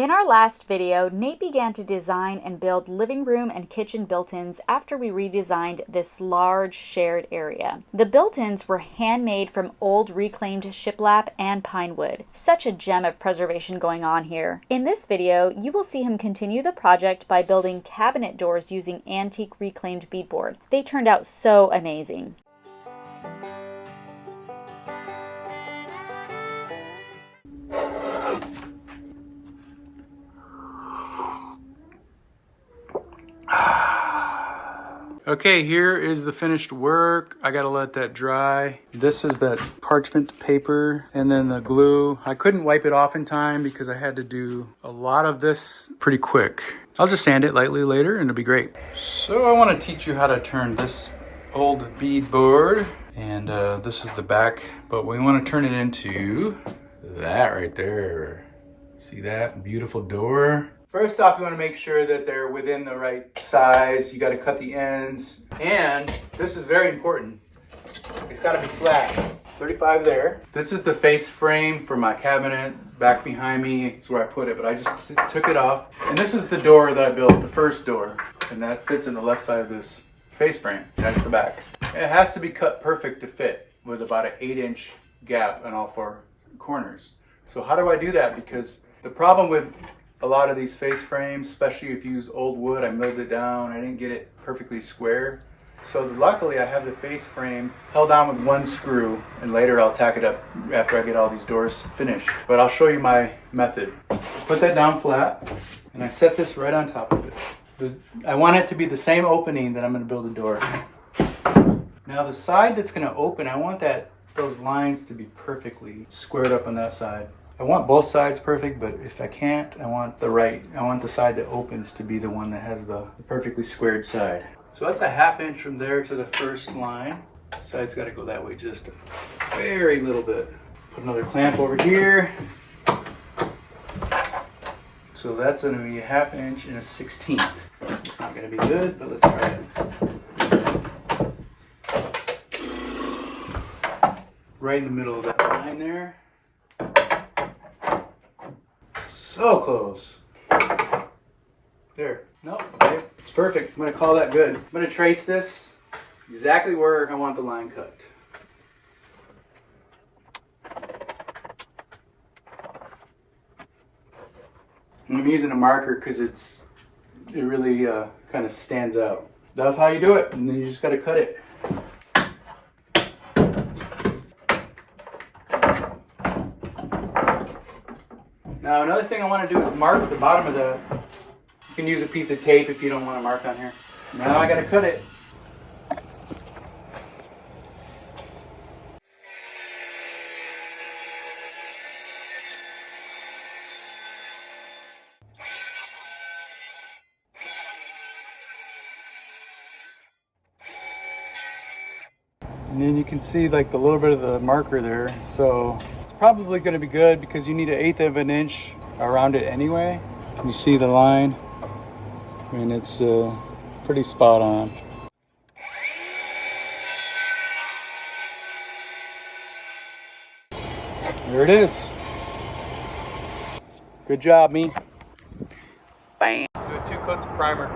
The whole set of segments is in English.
In our last video, Nate began to design and build living room and kitchen built-ins after we redesigned this large shared area. The built-ins were handmade from old reclaimed shiplap and pine wood. Such a gem of preservation going on here. In this video, you will see him continue the project by building cabinet doors using antique reclaimed beadboard. They turned out so amazing. Okay, here is the finished work. I gotta let that dry. This is that parchment paper and then the glue. I couldn't wipe it off in time because I had to do a lot of this pretty quick. I'll just sand it lightly later and it'll be great. So I wanna teach you how to turn this old beadboard, and this is the back, but we wanna turn it into that right there. See that beautiful door? First off, you want to make sure that they're within the right size. You got to cut the ends. And this is very important. It's got to be flat. 35 there. This is the face frame for my cabinet back behind me. It's where I put it, but I just took it off. And this is the door that I built, the first door. And that fits in the left side of this face frame. That's the back. It has to be cut perfect to fit with about an 8-inch gap in all four corners. So how do I do that? Because the problem with a lot of these face frames, especially if you use old wood, I milled it down, I didn't get it perfectly square. So luckily I have the face frame held down with one screw, and later I'll tack it up after I get all these doors finished. But I'll show you my method. Put that down flat, and I set this right on top of it. I want it to be the same opening that I'm going to build a door. Now the side that's going to open, I want those lines to be perfectly squared up on that side. I want both sides perfect, but if I can't, I want the side that opens to be the one that has the perfectly squared side. So that's a 1/2 inch from there to the first line. Side's got to go that way just a very little bit. Put another clamp over here. So that's going to be a 1/2 inch and a 1/16. It's not going to be good, but let's try it. Right in the middle of that line there. So close. There. Nope. Okay. It's perfect. I'm going to call that good. I'm going to trace this exactly where I want the line cut. I'm using a marker because it really kind of stands out. That's how you do it. And then you just got to cut it. Now another thing I want to do is mark the bottom of you can use a piece of tape if you don't want to mark on here. Now I got to cut it. And then you can see like the little bit of the marker there. So probably going to be good because you need 1/8 of an inch around it anyway. You see the line, and it's pretty spot on. There it is. Good job, me. Bam. Do 2 coats of primer.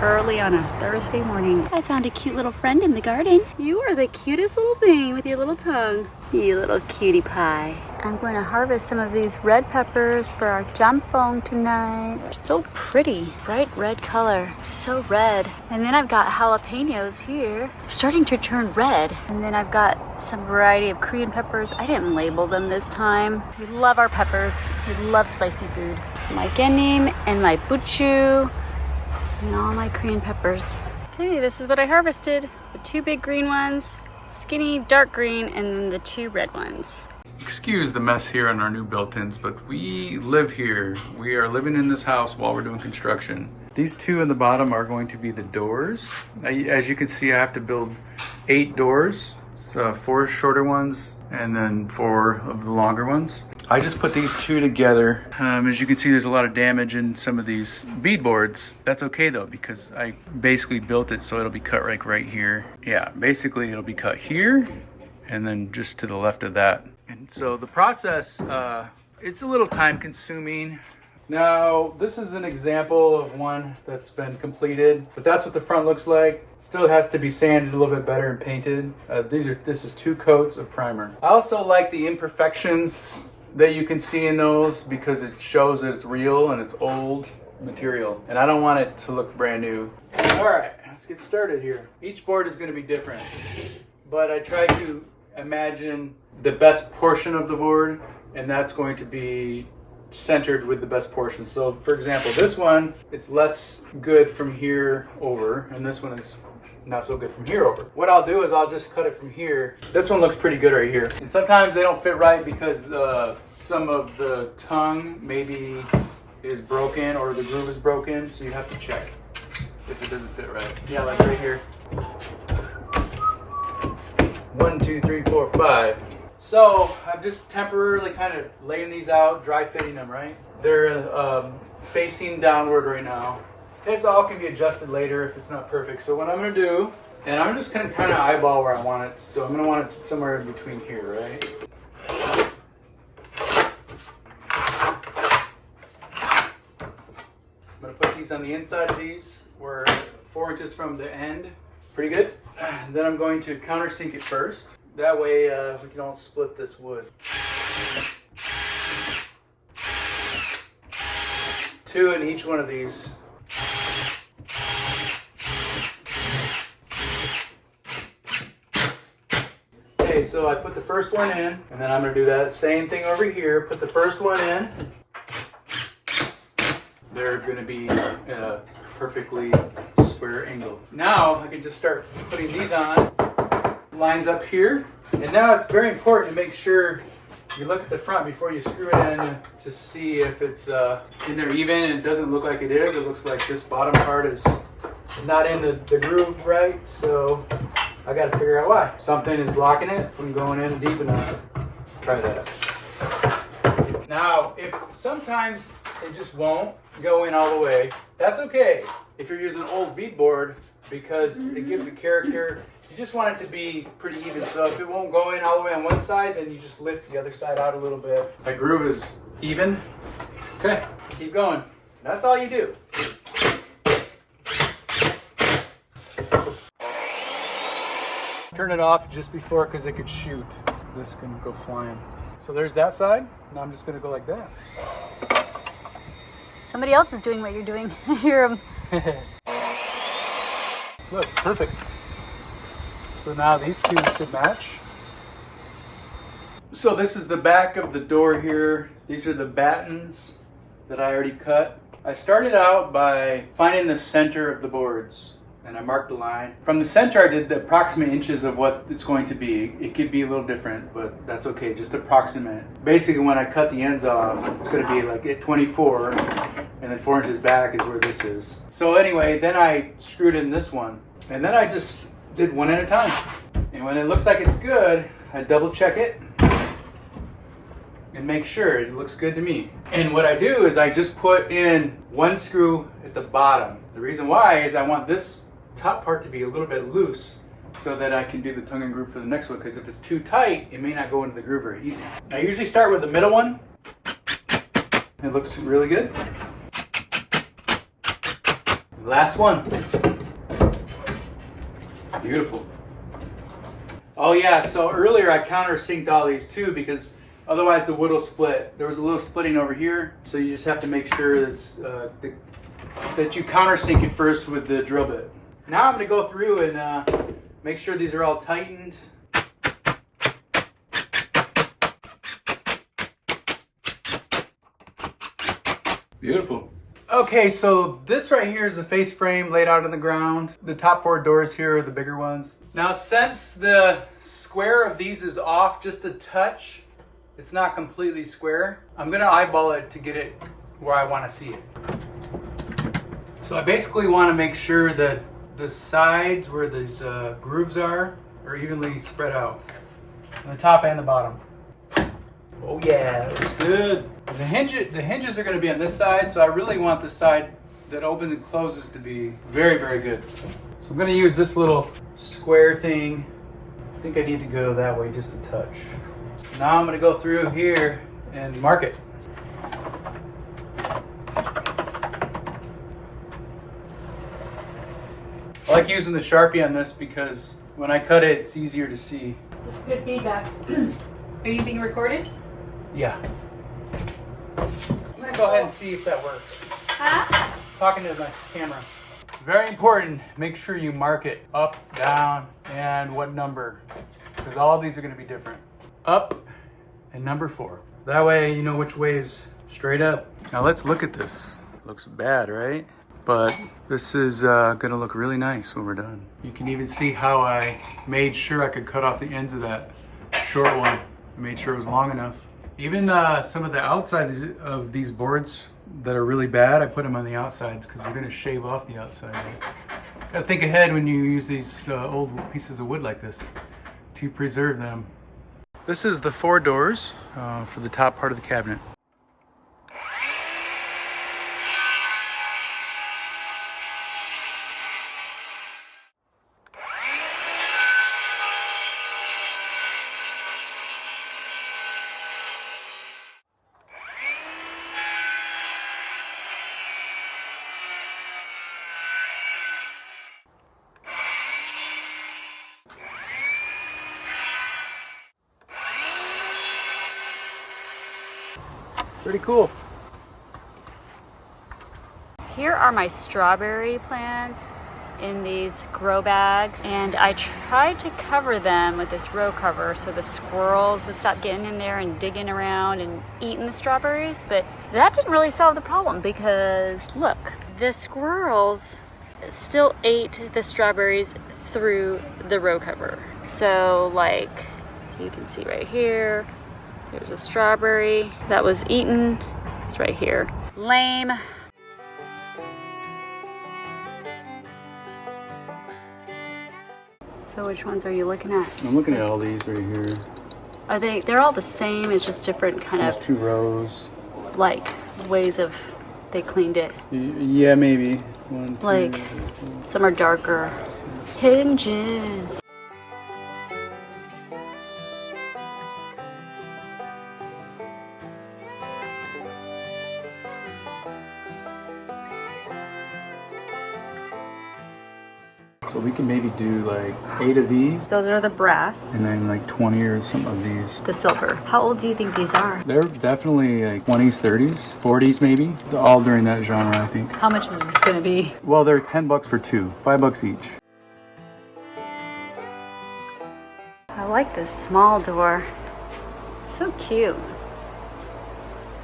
Early on a Thursday morning, I found a cute little friend in the garden. You are the cutest little thing with your little tongue. You little cutie pie. I'm going to harvest some of these red peppers for our jambon tonight. They're so pretty, bright red color, so red. And then I've got jalapenos here, starting to turn red. And then I've got some variety of Korean peppers. I didn't label them this time. We love our peppers. We love spicy food. My genim and my buchu. And all my Korean peppers. Okay, this is what I harvested. The 2 big green ones, skinny dark green, and then the 2 red ones. Excuse the mess here on our new built-ins, but we live here. We are living in this house while we're doing construction. These 2 in the bottom are going to be the doors. As you can see, I have to build 8 doors. So 4 shorter ones and then 4 of the longer ones. I just put these 2 together. As you can see, there's a lot of damage in some of these beadboards. That's okay though, because I basically built it so it'll be cut right here. Yeah, basically it'll be cut here and then just to the left of that. And so the process, it's a little time consuming. Now, this is an example of one that's been completed, but that's what the front looks like. It still has to be sanded a little bit better and painted. This is 2 coats of primer. I also like the imperfections that you can see in those because it shows that it's real and it's old material. And I don't want it to look brand new. All right, let's get started here. Each board is going to be different, but I try to imagine the best portion of the board, and that's going to be centered with the best portion. So for example, this one, it's less good from here over, and this one is not so good from here over. What I'll do is I'll just cut it from here. This one looks pretty good right here. And sometimes they don't fit right because some of the tongue maybe is broken or the groove is broken, so you have to check if it doesn't fit right. Yeah, like right here. 1, 2, 3, 4, 5. So I'm just temporarily kind of laying these out, dry fitting them, right? They're facing downward right now. This all can be adjusted later if it's not perfect. So what I'm gonna do, and I'm just gonna kind of eyeball where I want it. So I'm gonna want it somewhere in between here, right? I'm gonna put these on the inside of these. We're 4 inches from the end. Pretty good. Then I'm going to countersink it first. That way we don't split this wood. 2 in each one of these. Okay, so I put the first one in, and then I'm going to do that same thing over here. Put the first one in. They're going to be at a perfectly square angle. Now I can just start putting these on. Lines up here, and now it's very important to make sure you look at the front before you screw it in to see if it's in there even and it doesn't look like it is. It looks like this bottom part is not in the groove right, so I got to figure out why. Something is blocking it from going in deep enough. Try that. Now, if sometimes it just won't go in all the way, that's okay if you're using old beadboard because it gives a character. You just want it to be pretty even, so if it won't go in all the way on one side, then you just lift the other side out a little bit. My groove is even. Okay, keep going. That's all you do. Turn it off just before because it could shoot. This can go flying. So there's that side. Now I'm just going to go like that. Somebody else is doing what you're doing. I hear them. Look, perfect. So now these two should match. So this is the back of the door here. These are the battens that I already cut. I started out by finding the center of the boards, and I marked a line. From the center, I did the approximate inches of what it's going to be. It could be a little different, but that's okay, just approximate. Basically, when I cut the ends off, it's gonna be like at 24, and then 4 inches back is where this is. So anyway, then I screwed in this one, and then I just did one at a time. And when it looks like it's good, I double check it and make sure it looks good to me. And what I do is I just put in one screw at the bottom. The reason why is I want this top part to be a little bit loose so that I can do the tongue and groove for the next one, because if it's too tight, it may not go into the groove very easy. I usually start with the middle one. It looks really good. Last one. Beautiful. Oh yeah, so earlier I countersinked all these too because otherwise the wood will split. There was a little splitting over here, so you just have to make sure that you countersink it first with the drill bit. Now I'm going to go through and make sure these are all tightened. Beautiful. Okay, so this right here is a face frame laid out on the ground. The top 4 doors here are the bigger ones. Now, since the square of these is off just a touch, it's not completely square, I'm gonna eyeball it to get it where I wanna see it. So I basically wanna make sure that the sides where these grooves are evenly spread out, on the top and the bottom. Oh yeah, that looks good. The hinges are going to be on this side, so I really want the side that opens and closes to be very, very good. So I'm going to use this little square thing. I think I need to go that way just a touch. Now I'm going to go through here and mark it. I like using the Sharpie on this because when I cut it, it's easier to see. It's good feedback. Are you being recorded? Yeah. I'm gonna go ahead and see if that works. Huh? Talking to my camera. Very important, make sure you mark it up, down, and what number, because all of these are gonna be different. Up and number 4. That way you know which way is straight up. Now let's look at this. Looks bad, right? But this is gonna look really nice when we're done. You can even see how I made sure I could cut off the ends of that short one. I made sure it was long enough. Even some of the outsides of these boards that are really bad, I put them on the outsides because we're gonna shave off the outside. Gotta think ahead when you use these old pieces of wood like this to preserve them. This is the 4 doors for the top part of the cabinet. Pretty cool. Here are my strawberry plants in these grow bags, and I tried to cover them with this row cover so the squirrels would stop getting in there and digging around and eating the strawberries, but that didn't really solve the problem because look, the squirrels still ate the strawberries through the row cover. So like you can see right here, there's a strawberry that was eaten. It's right here. Lame. So which ones are you looking at? I'm looking at all these right here. Are they're all the same, it's just different kind There's of 2 rows. like ways of they cleaned it. Yeah, maybe. 1, 2, Like 3, some are darker. Hinges. So we can maybe do like 8 of these Those are the brass. and then like 20 or some of these. The silver. How old do you think these are? They're definitely like 20s, 30s, 40s maybe. All during that genre, I think. How much is this gonna be? Well, they're 10 bucks for 2, $5 each. I like this small door. So cute.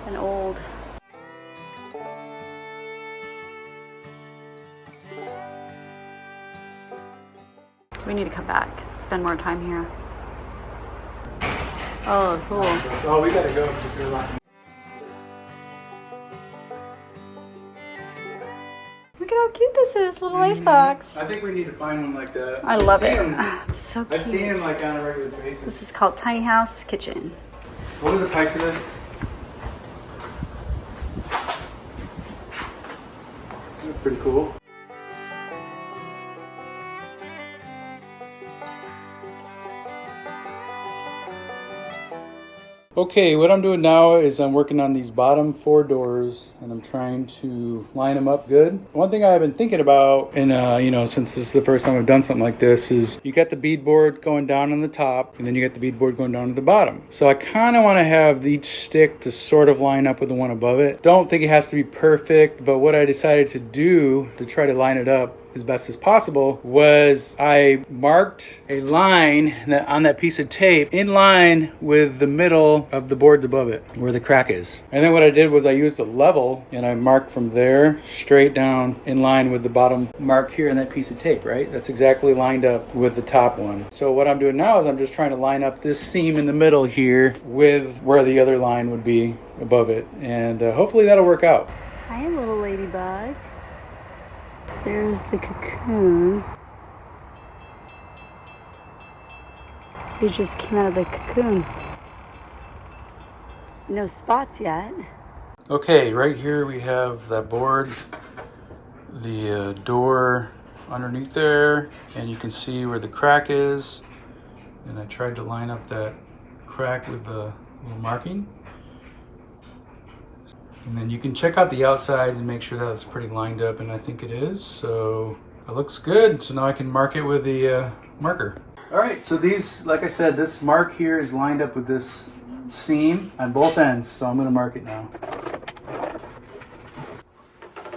And old. We need to come back, spend more time here. Oh, cool. Oh, we gotta go because they're like... Look at how cute this is, little ice box. I think we need to find one like that. I love it. It's so cute. I've seen them like on a regular basis. This is called Tiny House Kitchen. What is the price of this? That's pretty cool. Okay, what I'm doing now is I'm working on these bottom 4 doors and I'm trying to line them up good. One thing I've been thinking about, and since this is the first time I've done something like this, is you got the beadboard going down on the top and then you got the beadboard going down to the bottom. So I kind of want to have each stick to sort of line up with the one above it. Don't think it has to be perfect, but what I decided to do to try to line it up as best as possible was I marked a line on that piece of tape in line with the middle of the boards above it where the crack is. And then what I did was I used a level and I marked from there straight down in line with the bottom mark here in that piece of tape, right? That's exactly lined up with the top one. So what I'm doing now is I'm just trying to line up this seam in the middle here with where the other line would be above it. And hopefully that'll work out. Hi, little ladybug. There's the cocoon. You just came out of the cocoon. No spots yet. Okay, right here we have that board, the door underneath there, and you can see where the crack is. And I tried to line up that crack with the little marking. And then you can check out the outsides and make sure that it's pretty lined up, and I think it is. So It looks good, so now I can mark it with the marker. All right, so these, like I said, this mark here is lined up with this seam on both ends, so I'm gonna mark it now.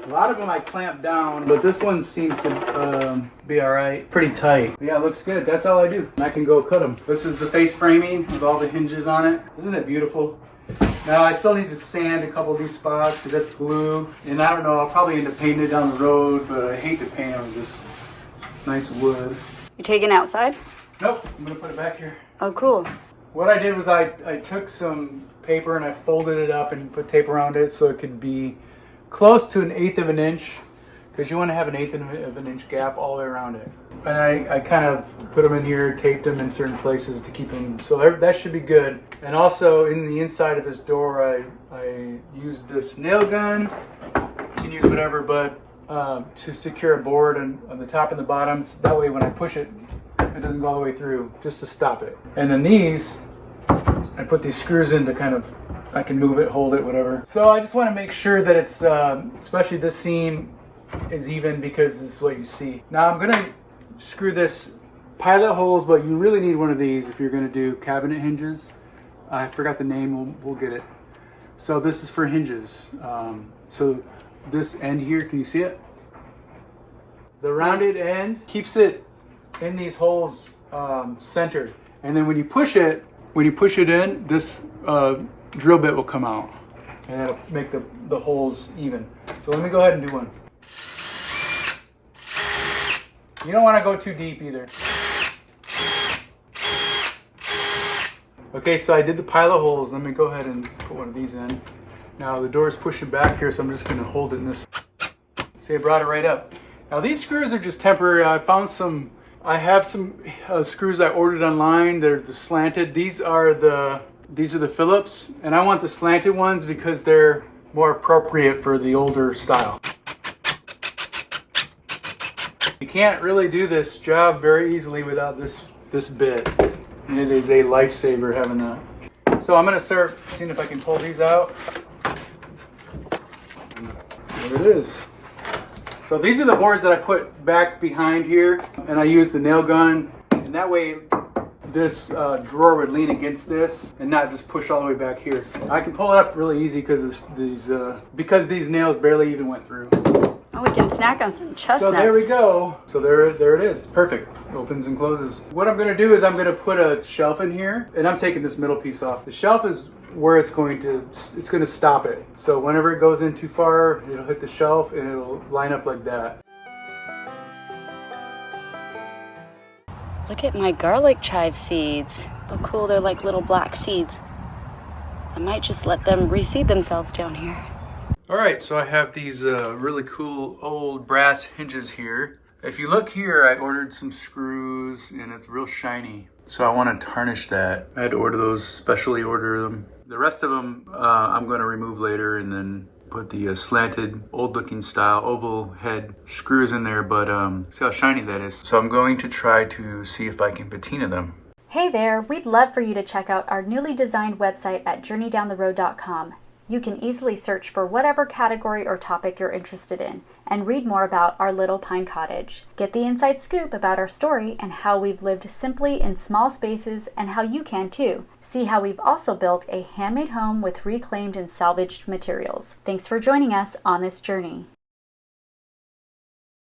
A lot of them I clamp down, but this one seems to be all right. Pretty tight. But yeah, it looks good. That's all I do. And I can go cut them. This is the face framing with all the hinges on it. Isn't it beautiful? Now I still need to sand a couple of these spots because that's glue. And I don't know, I'll probably end up painting it down the road, but I hate to paint on this nice wood. You taking it outside? Nope, I'm gonna put it back here. Oh, cool. What I did was I took some paper and I folded it up and put tape around it so it could be close to 1/8 of an inch, because you want to have 1/8 of an inch gap all the way around it. And I kind of put them in here, taped them in certain places to keep them, so that should be good. And also in the inside of this door, I used this nail gun. You can use whatever, but to secure a board on the top and the bottoms. That way when I push it, it doesn't go all the way through, just to stop it. And then these, I put these screws in to kind of, I can move it, hold it, whatever. So I just want to make sure that it's, especially this seam is even, because this is what you see. Now I'm going to screw this pilot holes, but you really need one of these if you're going to do cabinet hinges. I forgot the name, we'll get it. So this is for hinges. So this end here, can you see it? The rounded end keeps it in these holes centered. And then when you push it in, this drill bit will come out and that'll make the holes even. So let me go ahead and do one. You don't want to go too deep either. Okay, so I did the pilot holes. Let me go ahead and put one of these in. Now the door is pushing back here, so I'm just going to hold it in this. See, I brought it right up. Now these screws are just temporary. I have some screws I ordered online. They're the slanted. These are the Phillips, and I want the slanted ones because they're more appropriate for the older style. You can't really do this job very easily without this bit. It is a lifesaver having that. So I'm going to start seeing if I can pull these out. There it is. So these are the boards that I put back behind here, and I use the nail gun, and that way this drawer would lean against this and not just push all the way back here. I can pull it up really easy because these nails barely even went through. Oh, we can snack on some chestnuts. So there we go. So there it is. Perfect. Opens and closes. What I'm going to do is I'm going to put a shelf in here, and I'm taking this middle piece off. The shelf is where it's going to stop it. So whenever it goes in too far, it'll hit the shelf and it'll line up like that. Look at my garlic chive seeds. Oh cool, they're like little black seeds. I might just let them reseed themselves down here. All right, so I have these really cool old brass hinges here. If you look here, I ordered some screws and it's real shiny. So I want to tarnish that. I had to order those, specially order them. The rest of them I'm going to remove later and then put the slanted, old-looking style oval head screws in there, but see how shiny that is. So I'm going to try to see if I can patina them. Hey there, we'd love for you to check out our newly designed website at journeydowntheroad.com. You can easily search for whatever category or topic you're interested in and read more about our little pine cottage. Get the inside scoop about our story and how we've lived simply in small spaces and how you can too. See how we've also built a handmade home with reclaimed and salvaged materials. Thanks for joining us on this journey.